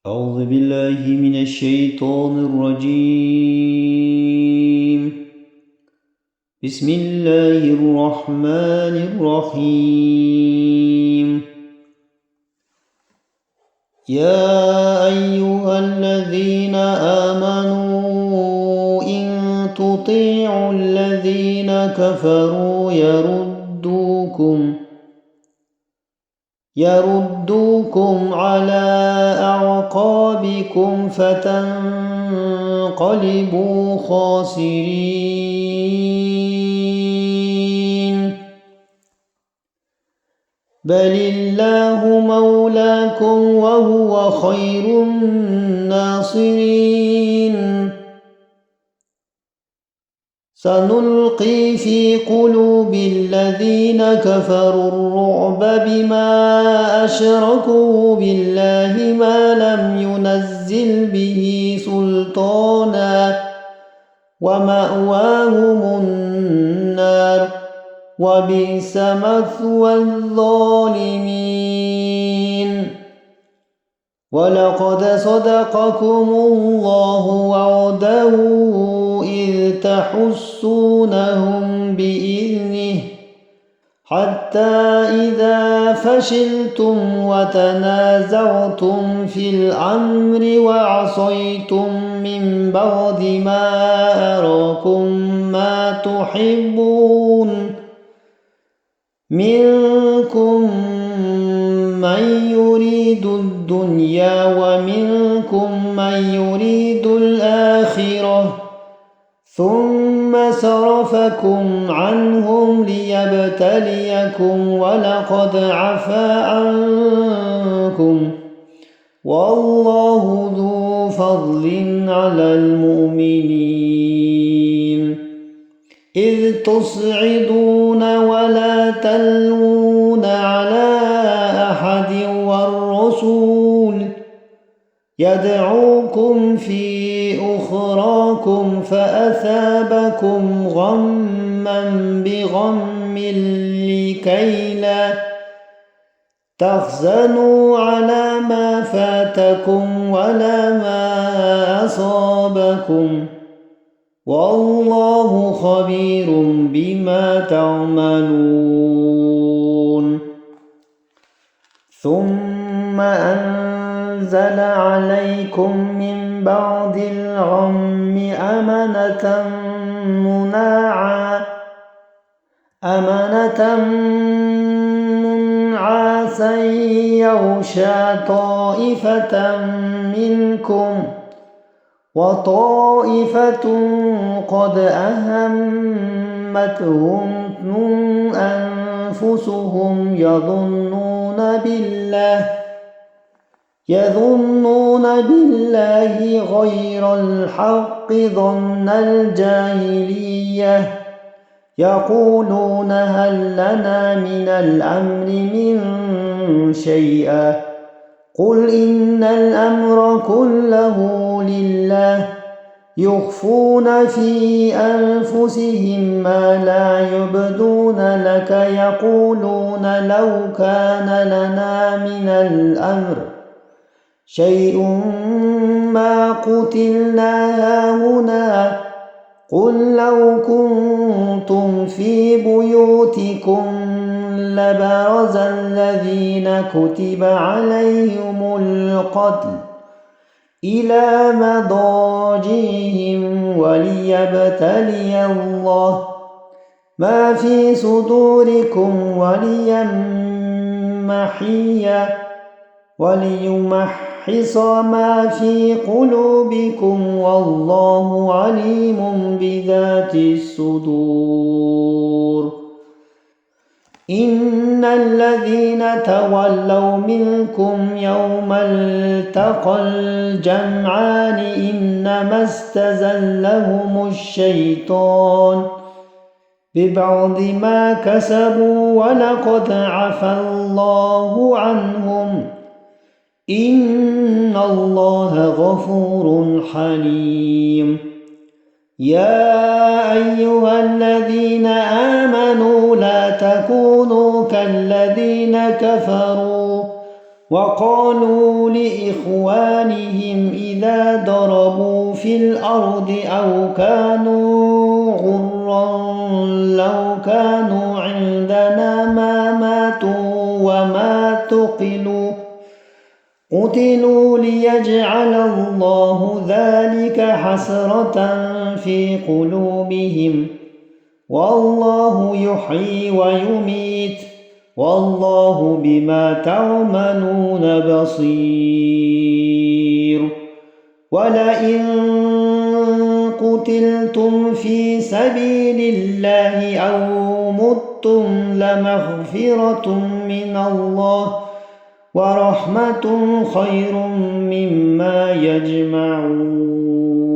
أعوذ بالله من الشيطان الرجيم. بسم الله الرحمن الرحيم. يا أيها الذين آمنوا إن تطيعوا الذين كفروا يردوكم على أعقابكم فتنقلبوا خاسرين. بل الله مولاكم وهو خير الناصرين. سنلقي في قلوب الذين كفروا الرعب بما أشركوا بالله ما لم ينزل به سلطانا ومأواهم النار وبئس مثوى الظالمين. ولقد صدقكم الله وعده إذ تحسونهم بإذنه حتى إذا فشلتم وتنازعتم في الأمر وعصيتم من بعد ما أراكم ما تحبون منكم من يريد الدنيا ومنكم من يريد الآخرة ثم صرفكم عنهم ليبتليكم ولقد عفا عنكم والله ذو فضل على المؤمنين. إذ تصعدون ولا تلوون على أحد والرسول يدعوكم في أخراكم فأثابكم غما بغم لكي لا تحزنوا على ما فاتكم ولا ما أصابكم والله خبير بما تعملون. ثم أنزل عليكم من بعد الغم أمنة منعاسا يغشى طائفة منكم وطائفة قد أهمتهم أنفسهم يظنون بالله غير الحق ظن الجاهلية يقولون هل لنا من الأمر من شيء قل إن الأمر كله لله يخفون في أنفسهم ما لا يبدون لك يقولون لو كان لنا من الأمر شيء ما قتلنا هاهنا قل لو كنتم في بيوتكم لبرز الذين كتب عليهم القتل إلى مضاجعهم وليبتلي الله ما في صدوركم وليمحص ما في قلوبكم والله عليم بذات الصدور. إن الذين تولوا منكم يوم التقى الجمعان إنما استزلهم الشيطان ببعض ما كسبوا ولقد عفا الله عنهم إن الله غفور حليم. يا أيها الذين آمنوا لا تكونوا كالذين كفروا وقالوا لإخوانهم إذا ضربوا في الأرض أو كانوا غرا لو كانوا عندنا ما ماتوا وما قتلوا ليجعل الله ذلك حسرة في قلوبهم والله يحيي ويميت والله بما تعملون بصير ولئن قتلتم في سبيل الله أو متم لمغفرة من الله ورحمة خير مما يجمعون